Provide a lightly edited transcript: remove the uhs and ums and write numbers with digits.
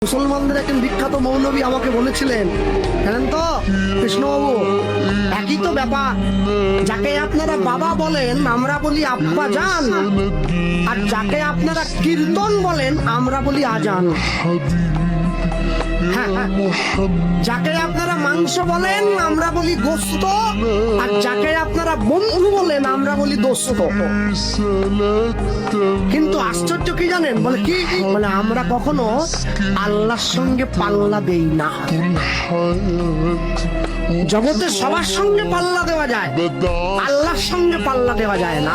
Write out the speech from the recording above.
মুসলমানদের একজন বিখ্যাত মৌলবী আমাকে বলেছিলেন, জানেন তো কৃষ্ণবাবু, একই তো ব্যাপার। যাকে আপনারা বাবা বলেন আমরা বলি আব্বা জান, আর যাকে আপনারা কীর্তন বলেন আমরা বলি আজান। হ্যাঁ, যাকে আপনারা মাংস বলেন আমরা বলি গোস্ত, আর যাকে আপনারা বন্ধু বলেন আমরা বলি দোস্ত। কিন্তু আশ্চর্য কি জানেন, বলে কি, বলে আমরা কখনো আল্লাহর সঙ্গে পাল্লা দেই না। জগতে সবার সঙ্গে পাল্লা দেওয়া যায়, আল্লাহর সঙ্গে পাল্লা দেওয়া যায় না।